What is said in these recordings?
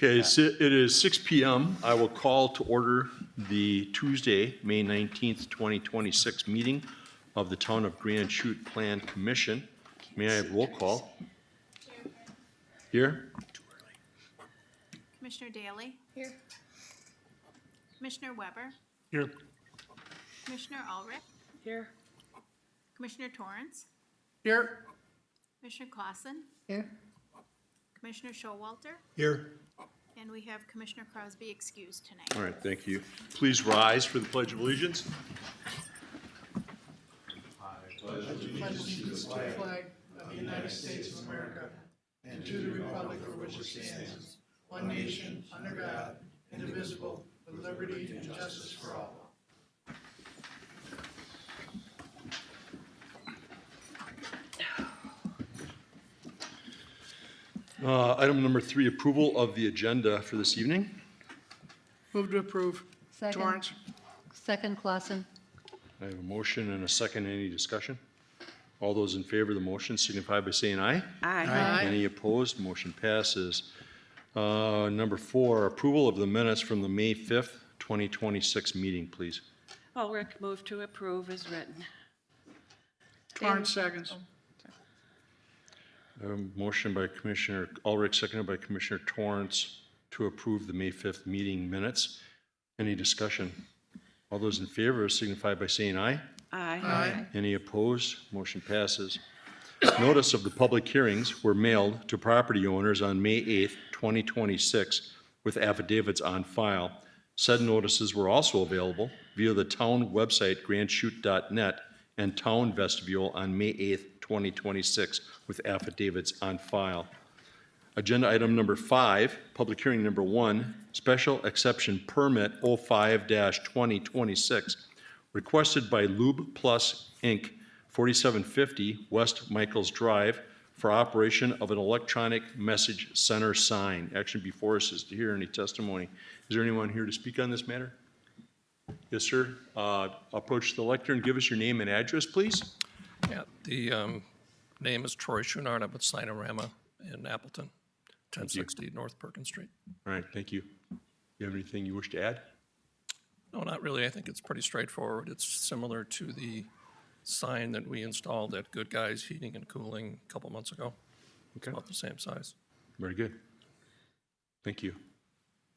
Okay, so it is 6 p.m. I will call to order the Tuesday, May 19th, 2026 meeting of the Town of Grand Chute Plan Commission. May I have roll call? Here? Commissioner Daly? Here. Commissioner Weber? Here. Commissioner Ulrich? Here. Commissioner Torrance? Here. Commissioner Clausen? Here. Commissioner Showalter? Here. And we have Commissioner Crosby excused tonight. All right, thank you. Please rise for the Pledge of Allegiance. Flag of the United States of America and to the republic for which it stands, one nation, under God, indivisible, with liberty and justice for all. Item number 3, approval of the agenda for this evening. Move to approve. Second. Torrance. Second, Clausen. I have a motion and a second. Any discussion? All those in favor of the motion signify by saying aye. Aye. Any opposed? Motion passes. Number 4, approval of the minutes from the May 5th, 2026 meeting, please. Ulrich, move to approve as written. Torrance seconds. Motion by Commissioner Ulrich, seconded by Commissioner Torrance to approve the May 5th meeting minutes. Any discussion? All those in favor signify by saying aye. Aye. Any opposed? Motion passes. Notice of the public hearings were mailed to property owners on May 8th, 2026, with affidavits on file. Said notices were also available via the town website grandchute.net and town vestibule on May 8th, 2026, with affidavits on file. Agenda item number 5, public hearing number 1, special exception permit 05-2026, requested by Lube Plus Inc., 4750 West Michaels Drive, for operation of an electronic message center sign. Action before us is to hear any testimony. Is there anyone here to speak on this matter? Yes, sir. Approach the lectern. Give us your name and address, please. Yeah, the name is Troy Schunard. I'm with Sinorama in Appleton, 1060 North Perkins Street. All right, thank you. You have anything you wish to add? No, not really. I think it's pretty straightforward. It's similar to the sign that we installed at Good Guys Heating and Cooling a couple months ago. It's Okay. about the same size. Very good. Thank you. Is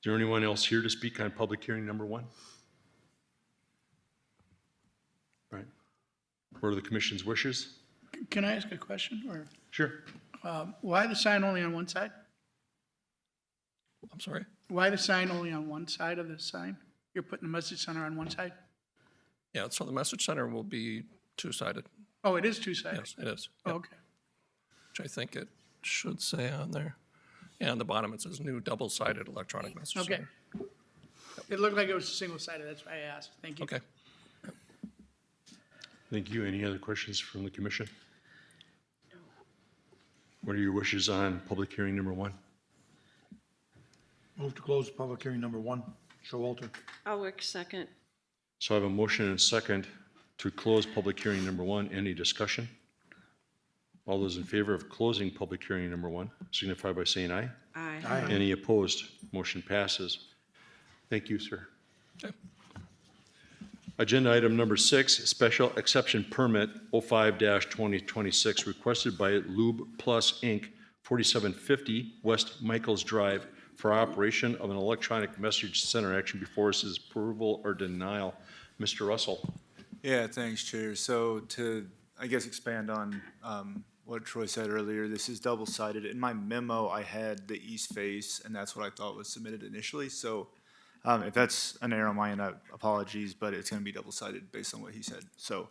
there anyone else here to speak on public hearing number 1? All right. What are the commission's wishes? Can I ask a question? Or Sure. why the sign only on one side? I'm sorry? Why the sign only on one side of the sign? You're putting the message center on one side? Yeah, so the message center will be two-sided. Oh, it is two-sided? Yes, it is. Oh, Yep. okay. Which I think it should say on there. And on the bottom, it says new double-sided electronic message Okay. center. It looked like it was single-sided, that's why I asked. Thank you. Okay. Thank you. Any other questions from the commission? What are your wishes on public hearing number 1? Move to close public hearing number 1. Showalter. Ulrich, second. So I have a motion and a second to close public hearing number 1. Any discussion? All those in favor of closing public hearing number 1 signify by saying aye. Aye. Any opposed? Motion passes. Thank you, sir. Okay. Agenda item number 6, special exception permit 05-2026, requested by Lube Plus Inc., 4750 West Michaels Drive, for operation of an electronic message center. Action before us is approval or denial. Mr. Russell. Yeah, thanks, Chair. So to, I guess, expand on what Troy said earlier, this is double-sided. In my memo, I had the east face, and that's what I thought was submitted initially. So if that's an error on my end, apologies, but it's going to be double-sided based on what he said. So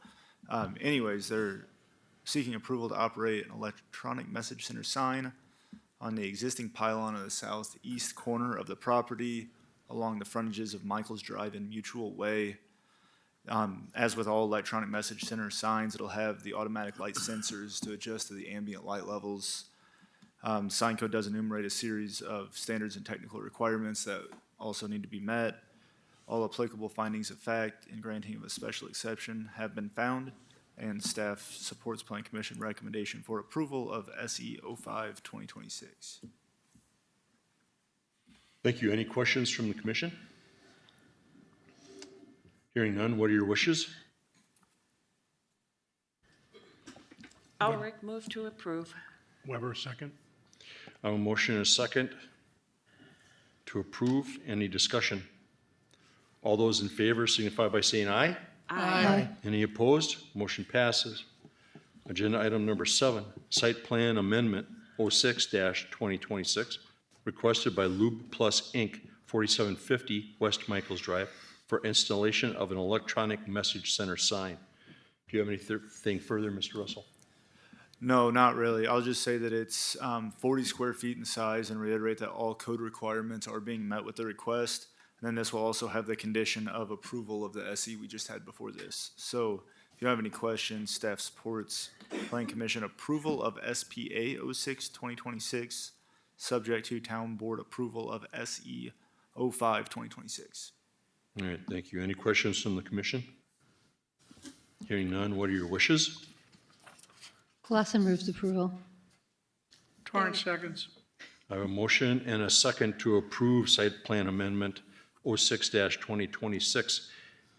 anyways, they're seeking approval to operate an electronic message center sign on the existing pylon of the southeast corner of the property along the frontages of Michaels Drive and Mutual Way. As with all electronic message center signs, it'll have the automatic light sensors to adjust to the ambient light levels. Sign code does enumerate a series of standards and technical requirements that also need to be met. All applicable findings of fact in granting of a special exception have been found, and staff supports Plan Commission recommendation for approval of SE 05-2026. Thank you. Any questions from the commission? Hearing none, what are your wishes? Ulrich, move to approve. Weber, second. I have a motion and a second to approve. Any discussion? All those in favor signify by saying aye. Aye. Any opposed? Motion passes. Agenda item number 7, Site Plan Amendment 06-2026, requested by Lube Plus Inc., 4750 West Michaels Drive, for installation of an electronic message center sign. Do you have anything further, Mr. Russell? No, not really. I'll just say that it's 40 square feet in size and reiterate that all code requirements are being met with the request. And then this will also have the condition of approval of the SE we just had before this. So if you have any questions, staff supports Plan Commission approval of SPA 06-2026, subject to Town Board approval of SE 05-2026. All right, thank you. Any questions from the commission? Hearing none, what are your wishes? Clausen moves approval. Torrance seconds. I have a motion and a second to approve Site Plan Amendment 06-2026.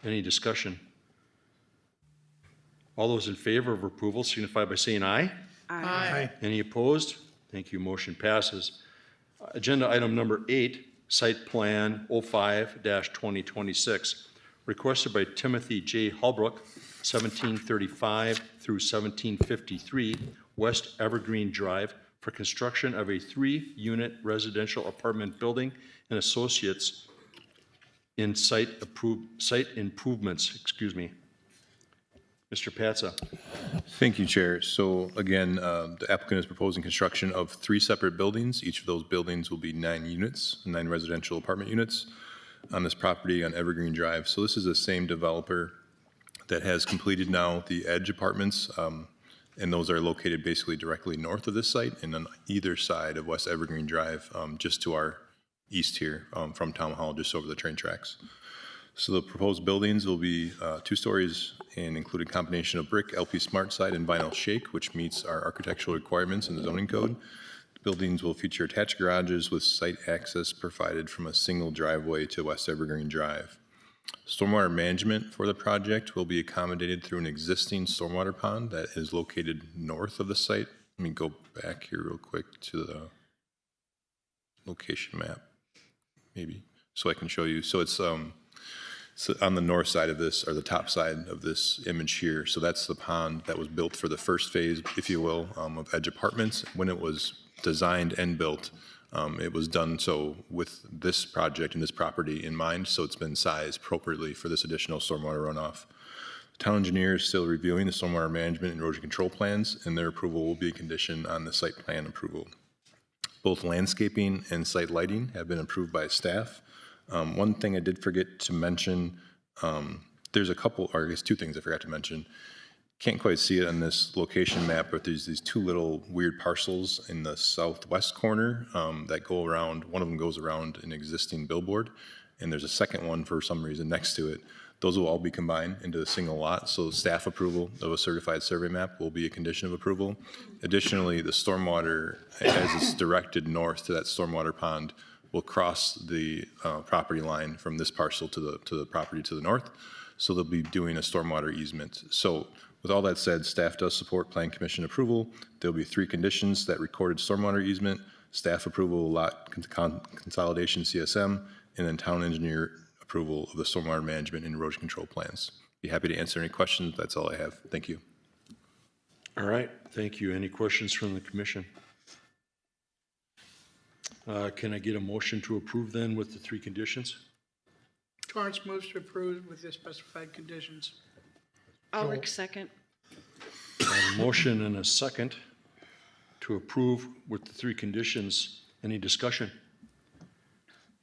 Any discussion? All those in favor of approval signify by saying aye. Aye. Any opposed? Thank you, motion passes. Agenda item number 8, Site Plan 05-2026, requested by Timothy J. Holbrook, 1735 through 1753 West Evergreen Drive, for construction of a 3-unit residential apartment building and associates in site improvements, Mr. Patsa. Thank you, Chair. So again, the applicant is proposing construction of 3 separate buildings. Each of those buildings will be 9 units, 9 residential apartment units on this property on Evergreen Drive. So this is the same developer that has completed now the Edge Apartments, and those are located basically directly north of this site and on either side of West Evergreen Drive, just to our east here from Town Hall, just over the train tracks. So the proposed buildings will be 2 stories and include a combination of brick, LP Smart Side, and vinyl shake, which meets our architectural requirements in the zoning code. The buildings will feature attached garages with site access provided from a single driveway to West Evergreen Drive. Stormwater management for the project will be accommodated through an existing stormwater pond that is located north of the site. Let me go back here real quick to the location map, maybe, so I can show you. So it's so on the north side of this, or the top side of this image here. So that's the pond that was built for the first phase, if you will, of Edge Apartments. When it was designed and built, it was done so with this project and this property in mind, so it's been sized appropriately for this additional stormwater runoff. The town engineer is still reviewing the stormwater management and erosion control plans, and their approval will be a condition on the site plan approval. Both landscaping and site lighting have been approved by staff. One thing I did forget to mention, there's a couple, or I guess 2 things I forgot to mention. Can't quite see it on this location map, but there's these 2 little weird parcels in the southwest corner that go around. One of them goes around an existing billboard, and there's a second one for some reason next to it. Those will all be combined into a single lot, so staff approval of a certified survey map will be a condition of approval. Additionally, the stormwater, as it's directed north to that stormwater pond, will cross the property line from this parcel to the property to the north, so they'll be doing a stormwater easement. So with all that said, staff does support Plan Commission approval. There'll be 3 conditions: that recorded stormwater easement, staff approval, lot consolidation CSM, and then town engineer approval of the stormwater management and erosion control plans. Be happy to answer any questions. That's all I have. Thank you. All right, thank you. Any questions from the commission? Can I get a motion to approve then with the 3 conditions? Torrance moves to approve with the specified conditions. Ulrich, second. I have a motion and a second to approve with the 3 conditions. Any discussion?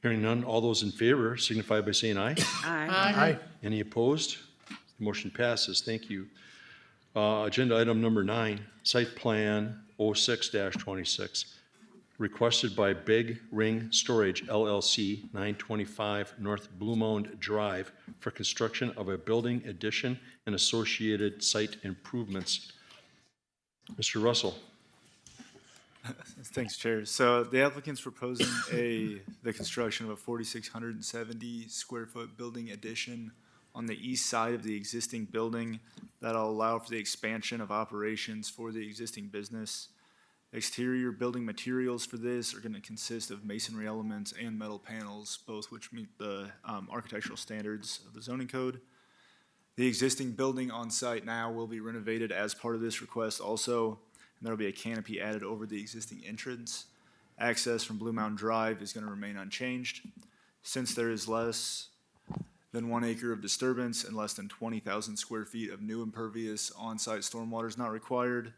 Hearing none, all those in favor signify by saying aye. Aye. Aye. Any opposed? The motion passes. Thank you. Agenda item number 9, Site Plan 06-26, requested by Big Ring Storage LLC, 925 North Blue Mound Drive, for construction of a building addition and associated site improvements. Mr. Russell. Thanks, Chair. So the applicant's proposing the construction of a 4,670 square foot building addition on the east side of the existing building that'll allow for the expansion of operations for the existing business. Exterior building materials for this are going to consist of masonry elements and metal panels, both which meet the architectural standards of the zoning code. The existing building on site now will be renovated as part of this request also, and there'll be a canopy added over the existing entrance. Access from Blue Mountain Drive is going to remain unchanged. Since there is less than 1 acre of disturbance and less than 20,000 square feet of new impervious on-site stormwater is not required,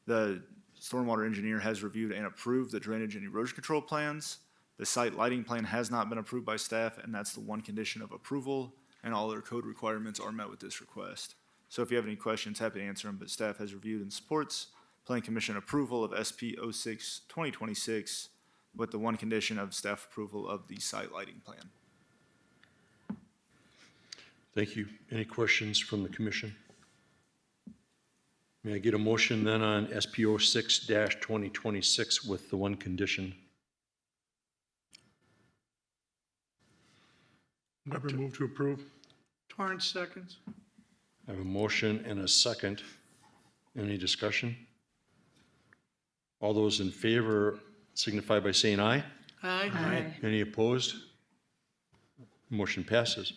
the stormwater engineer has reviewed and approved the drainage and erosion control plans. The site lighting plan has not been approved by staff, and that's the one condition of approval, and all other code requirements are met with this request. So if you have any questions, happy to answer them, but staff has reviewed and supports Planning Commission approval of SP 06-2026 with the one condition of staff approval of the site lighting plan. Thank you. Any questions from the commission? May I get a motion then on SPO 6-2026 with the one condition? Weber move to approve. Torrance seconds. I have a motion and a second. Any discussion? All those in favor signify by saying aye. Aye. Any opposed? Motion passes.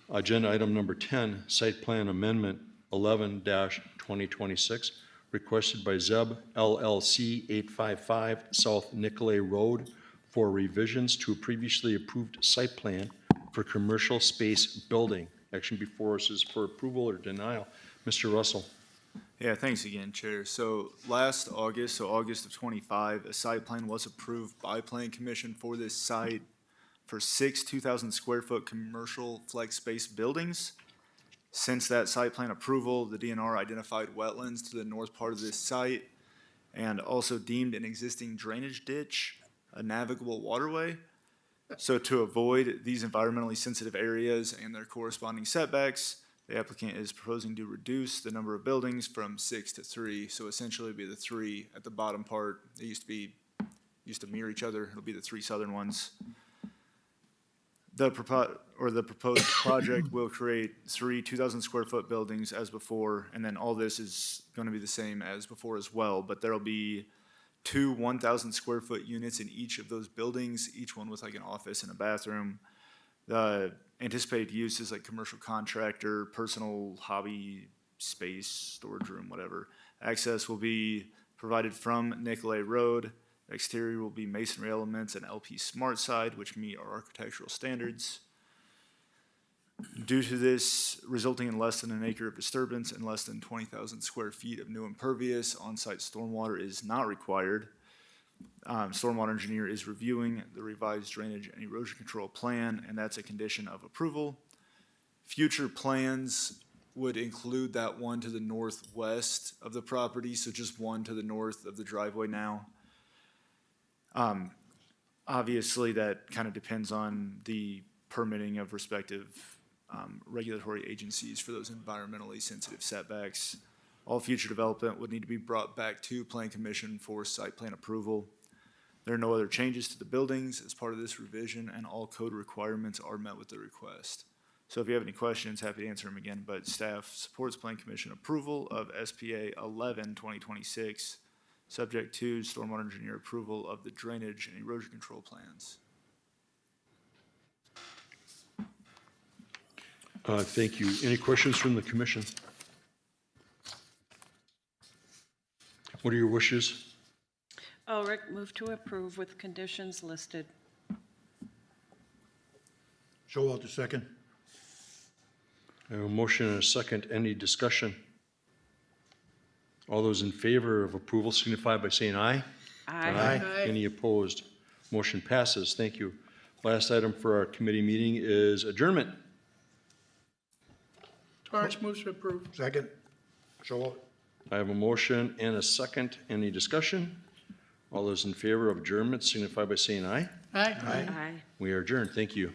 Agenda item number 10, site plan amendment 11-2026, requested by Zeb LLC 855 South Nicolay Road for revisions to a previously approved site plan for commercial space building. Action before us is for approval or denial. Mr. Russell. Yeah, thanks again, Chair. So last August, so August of '25, a site plan was approved by Planning Commission for this site for 6 2,000 square foot commercial flex space buildings. Since that site plan approval, the DNR identified wetlands to the north part of this site and also deemed an existing drainage ditch a navigable waterway. So to avoid these environmentally sensitive areas and their corresponding setbacks, the applicant is proposing to reduce the number of buildings from 6 to 3. So essentially it'll be the 3 at the bottom part. They used to mirror each other. It'll be the 3 southern ones. The proposed project will create 3 2,000 square foot buildings as before, and then all this is going to be the same as before as well, but there'll be 2 1,000 square foot units in each of those buildings, each one with like an office and a bathroom. The anticipated use is like commercial contractor, personal hobby space, storage room, whatever. Access will be provided from Nicolay Road. Exterior will be masonry elements and LP Smart Side, which meet our architectural standards. Due to this resulting in less than 1 acre of disturbance and less than 20,000 square feet of new impervious, on-site stormwater is not required. Stormwater engineer is reviewing the revised drainage and erosion control plan, and that's a condition of approval. Future plans would include that one to the northwest of the property, so just one to the north of the driveway now. Obviously, that kind of depends on the permitting of respective regulatory agencies for those environmentally sensitive setbacks. All future development would need to be brought back to Plan Commission for site plan approval. There are no other changes to the buildings as part of this revision, and all code requirements are met with the request. So if you have any questions, happy to answer them again, but staff supports Plan Commission approval of SPA 11-2026, subject to stormwater engineer approval of the drainage and erosion control plans. Thank you. Any questions from the commission? What are your wishes? Ulrich, move to approve with conditions listed. Showalter, second. I have a motion and a second. Any discussion? All those in favor of approval signify by saying aye. Aye. Any opposed? Motion passes. Thank you. Last item for our committee meeting is adjournment. Torrance moves to approve. Second. Showalter. I have a motion and a second. Any discussion? All those in favor of adjournment signify by saying aye. Aye. Aye. We are adjourned. Thank you.